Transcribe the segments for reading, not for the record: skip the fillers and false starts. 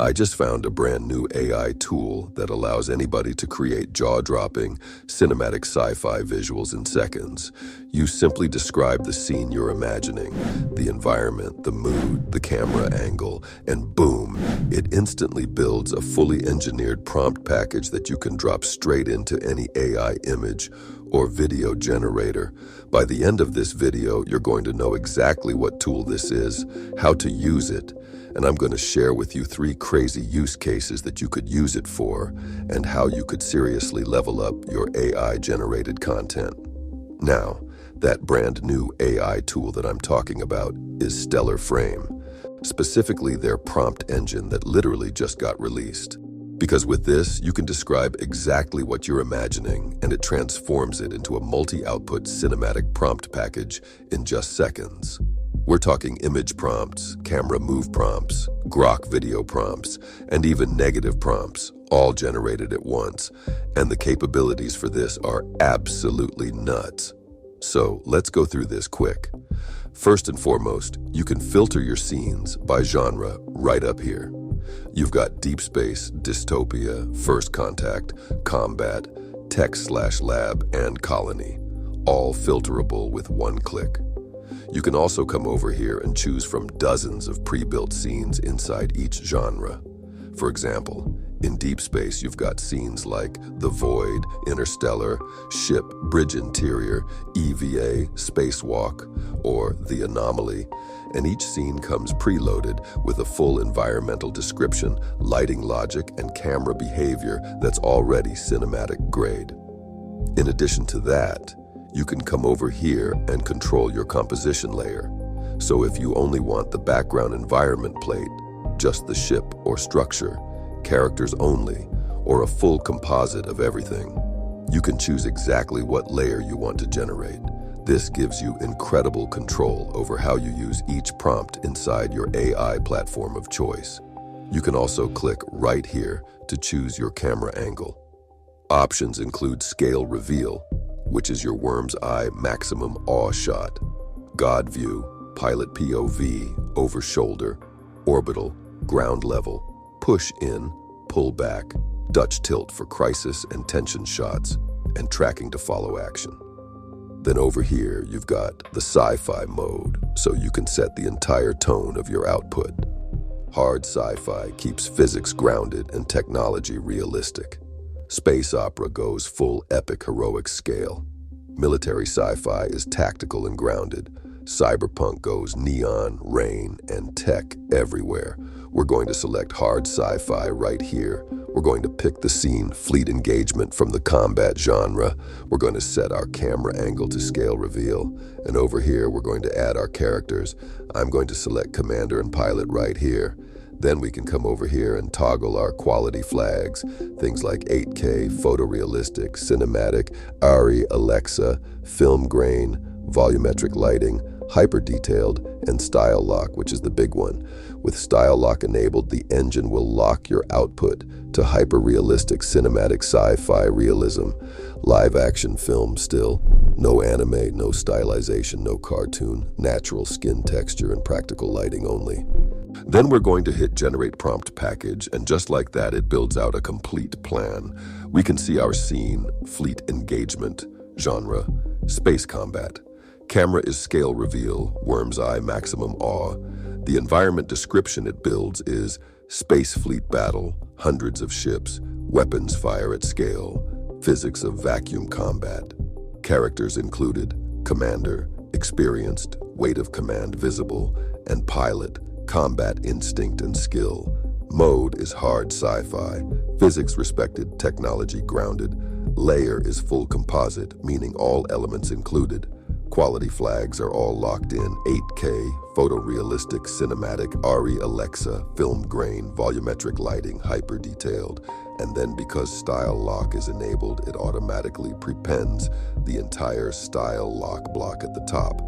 I just found a brand new AI tool that allows anybody to create jaw-dropping, cinematic sci-fi visuals in seconds. You simply describe the scene you're imagining, the environment, the mood, the camera angle, and boom, it instantly builds a fully engineered prompt package that you can drop straight into any AI image or video generator. By the end of this video, you're going to know exactly what tool this is, how to use it, and I'm going to share with you 3 crazy use cases that you could use it for and how you could seriously level up your AI-generated content. Now, that brand new AI tool that I'm talking about is Stellar Frame, specifically their prompt engine that literally just got released. Because with this, you can describe exactly what you're imagining, and it transforms it into a multi-output cinematic prompt package in just seconds. We're talking image prompts, camera move prompts, Grok video prompts, and even negative prompts, all generated at once. And the capabilities for this are absolutely nuts. So let's go through this quick. First and foremost, you can filter your scenes by genre right up here. You've got deep space, dystopia, first contact, combat, tech/lab, and colony, all filterable with one click. You can also come over here and choose from dozens of pre-built scenes inside each genre. For example, in deep space, you've got scenes like The Void, Interstellar, Ship, Bridge Interior, EVA, Spacewalk, or The Anomaly, and each scene comes preloaded with a full environmental description, lighting logic, and camera behavior that's already cinematic grade. In addition to that, you can come over here and control your composition layer. So if you only want the background environment plate, just the ship or structure, characters only, or a full composite of everything, you can choose exactly what layer you want to generate. This gives you incredible control over how you use each prompt inside your AI platform of choice. You can also click right here to choose your camera angle. Options include Scale Reveal, which is your worm's eye maximum awe shot, God View, Pilot POV, over shoulder, orbital, ground level, push in, pull back, Dutch tilt for crisis and tension shots, and tracking to follow action. Then over here, you've got the Sci-Fi mode, so you can set the entire tone of your output. Hard Sci-Fi keeps physics grounded and technology realistic. Space opera goes full epic heroic scale. Military sci-fi is tactical and grounded. Cyberpunk goes neon, rain, and tech everywhere. We're going to select hard sci-fi right here. We're going to pick the scene fleet engagement from the combat genre. We're going to set our camera angle to Scale Reveal. And over here, we're going to add our characters. I'm going to select commander and pilot right here. Then we can come over here and toggle our quality flags, things like 8K, photorealistic, cinematic, ARRI, Alexa, film grain, volumetric lighting, hyper-detailed, and style lock, which is the big one. With style lock enabled, the engine will lock your output to hyper-realistic cinematic sci-fi realism. Live-action film still. No anime, no stylization, no cartoon, natural skin texture, and practical lighting only. Then we're going to hit Generate Prompt Package, and just like that, it builds out a complete plan. We can see our scene, fleet engagement, genre, space combat. Camera is Scale Reveal, worm's eye maximum awe. The environment description it builds is space fleet battle, hundreds of ships, weapons fire at scale, physics of vacuum combat. Characters included commander, experienced, weight of command visible, and pilot, combat instinct and skill. Mode is hard sci-fi, physics respected, technology grounded. Layer is full composite, meaning all elements included. Quality flags are all locked in, 8K, photorealistic, cinematic, ARRI, Alexa, film grain, volumetric lighting, hyper-detailed. And then because style lock is enabled, it automatically prepends the entire style lock block at the top,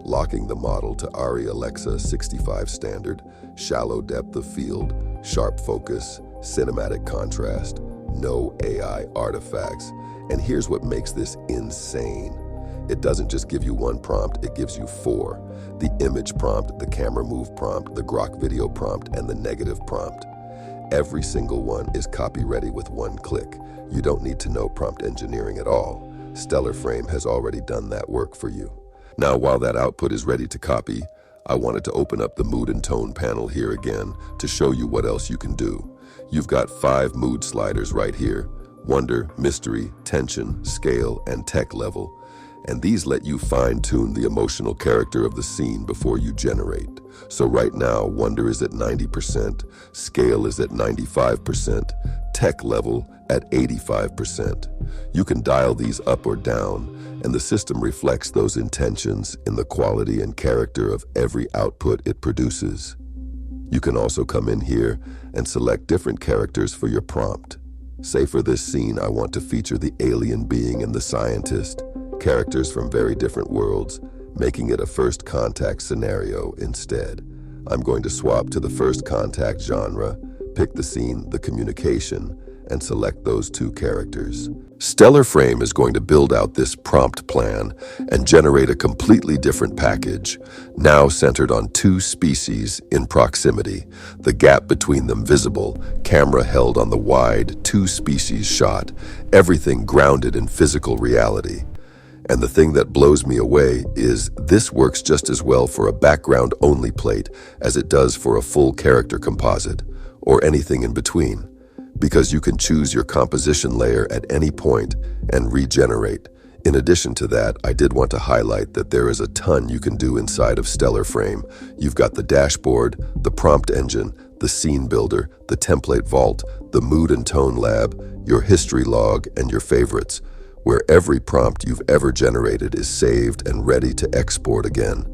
locking the model to ARRI Alexa 65 standard, shallow depth of field, sharp focus, cinematic contrast, no AI artifacts. And here's what makes this insane. It doesn't just give you one prompt, it gives you 4. The image prompt, the camera move prompt, the Grok video prompt, and the negative prompt. Every single one is copy-ready with one click. You don't need to know prompt engineering at all. Stellar Frame has already done that work for you. Now, while that output is ready to copy, I wanted to open up the mood and tone panel here again to show you what else you can do. You've got 5 mood sliders right here: wonder, mystery, tension, scale, and tech level. And these let you fine-tune the emotional character of the scene before you generate. So right now, wonder is at 90%, scale is at 95%, tech level at 85%. You can dial these up or down, and the system reflects those intentions in the quality and character of every output it produces. You can also come in here and select different characters for your prompt. Say for this scene, I want to feature the alien being and the scientist, characters from very different worlds, making it a first contact scenario instead. I'm going to swap to the first contact genre, pick the scene, the communication, and select those 2 characters. Stellar Frame is going to build out this prompt plan and generate a completely different package, now centered on 2 species in proximity, the gap between them visible, camera held on the wide 2 species shot, everything grounded in physical reality. And the thing that blows me away is this works just as well for a background-only plate as it does for a full character composite, or anything in between, because you can choose your composition layer at any point and regenerate. In addition to that, I did want to highlight that there is a ton you can do inside of Stellar Frame. You've got the dashboard, the prompt engine, the scene builder, the template vault, the mood and tone lab, your history log, and your favorites, where every prompt you've ever generated is saved and ready to export again.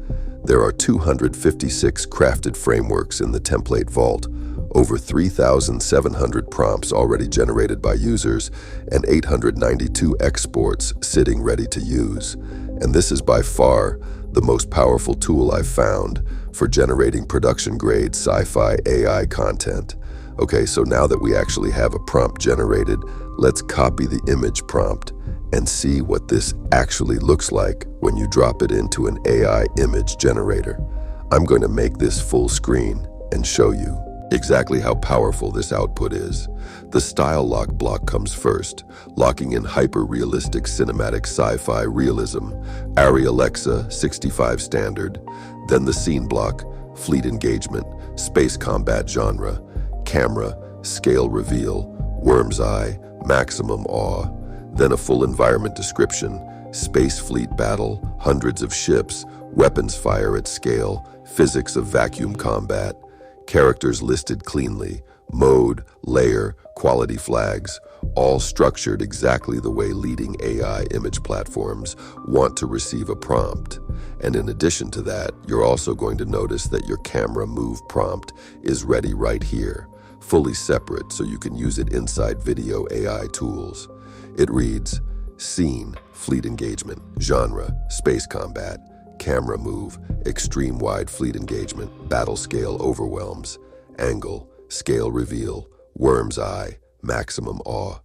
There are 256 crafted frameworks in the template vault, over 3,700 prompts already generated by users, and 892 exports sitting ready to use. And this is by far the most powerful tool I've found for generating production-grade sci-fi AI content. Okay, so now that we actually have a prompt generated, let's copy the image prompt and see what this actually looks like when you drop it into an AI image generator. I'm going to make this full screen and show you exactly how powerful this output is. The style lock block comes first, locking in hyper-realistic cinematic sci-fi realism, ARRI Alexa 65 standard, then the scene block, fleet engagement, space combat genre, camera, scale reveal, worm's eye, maximum awe, then a full environment description, space fleet battle, hundreds of ships, weapons fire at scale, physics of vacuum combat, characters listed cleanly, mode, layer, quality flags, all structured exactly the way leading AI image platforms want to receive a prompt. And in addition to that, you're also going to notice that your camera move prompt is ready right here, fully separate so you can use it inside video AI tools. It reads, scene, fleet engagement, genre, space combat, camera move, extreme wide fleet engagement, battle scale overwhelms, angle, scale reveal, worm's eye, maximum awe,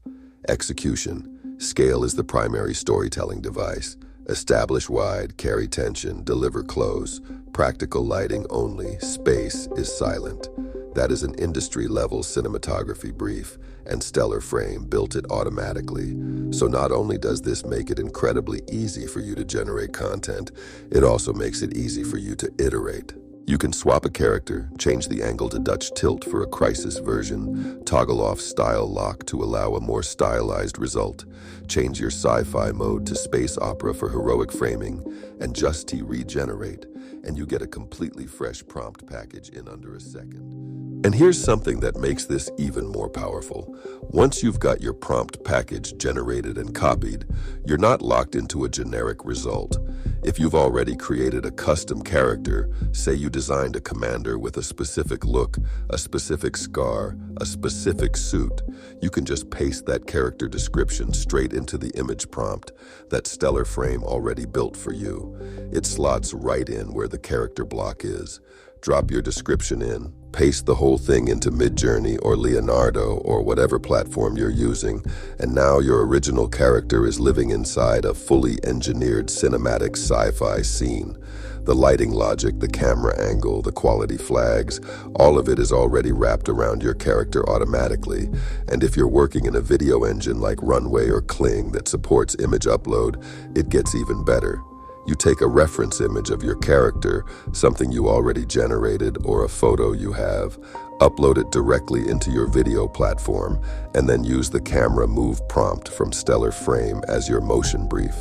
execution, scale is the primary storytelling device, establish wide, carry tension, deliver close, practical lighting only, space is silent. That is an industry-level cinematography brief, and Stellar Frame built it automatically. So not only does this make it incredibly easy for you to generate content, it also makes it easy for you to iterate. You can swap a character, change the angle to Dutch tilt for a crisis version, toggle off style lock to allow a more stylized result, change your sci-fi mode to space opera for heroic framing, and just regenerate, and you get a completely fresh prompt package in under a second. And here's something that makes this even more powerful. Once you've got your prompt package generated and copied, you're not locked into a generic result. If you've already created a custom character, say you designed a commander with a specific look, a specific scar, a specific suit, you can just paste that character description straight into the image prompt that Stellar Frame already built for you. It slots right in where the character block is. Drop your description in, paste the whole thing into Midjourney or Leonardo or whatever platform you're using, and now your original character is living inside a fully engineered cinematic sci-fi scene. The lighting logic, the camera angle, the quality flags, all of it is already wrapped around your character automatically. And if you're working in a video engine like Runway or Kling that supports image upload, it gets even better. You take a reference image of your character, something you already generated or a photo you have, upload it directly into your video platform, and then use the camera move prompt from Stellar Frame as your motion brief.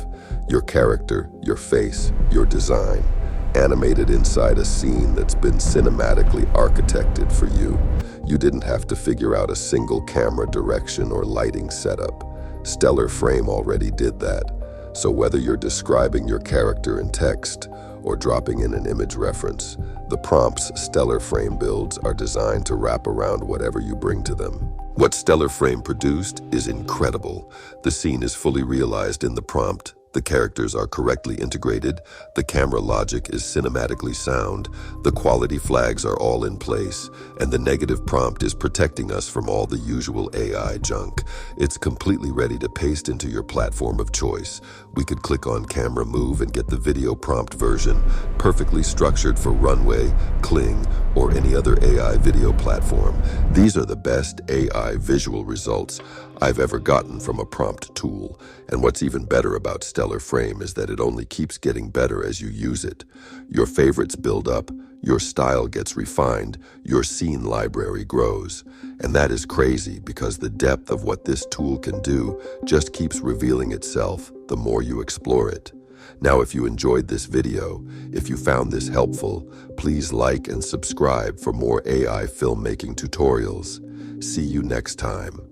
Your character, your face, your design, animated inside a scene that's been cinematically architected for you. You didn't have to figure out a single camera direction or lighting setup. Stellar Frame already did that. So whether you're describing your character in text or dropping in an image reference, the prompts Stellar Frame builds are designed to wrap around whatever you bring to them. What Stellar Frame produced is incredible. The scene is fully realized in the prompt. The characters are correctly integrated, the camera logic is cinematically sound, the quality flags are all in place, and the negative prompt is protecting us from all the usual AI junk. It's completely ready to paste into your platform of choice. We could click on Camera Move and get the video prompt version, perfectly structured for Runway, Kling, or any other AI video platform. These are the best AI visual results I've ever gotten from a prompt tool. And what's even better about Stellar Frame is that it only keeps getting better as you use it. Your favorites build up, your style gets refined, your scene library grows. And that is crazy because the depth of what this tool can do just keeps revealing itself the more you explore it. Now, if you enjoyed this video, if you found this helpful, please like and subscribe for more AI filmmaking tutorials. See you next time.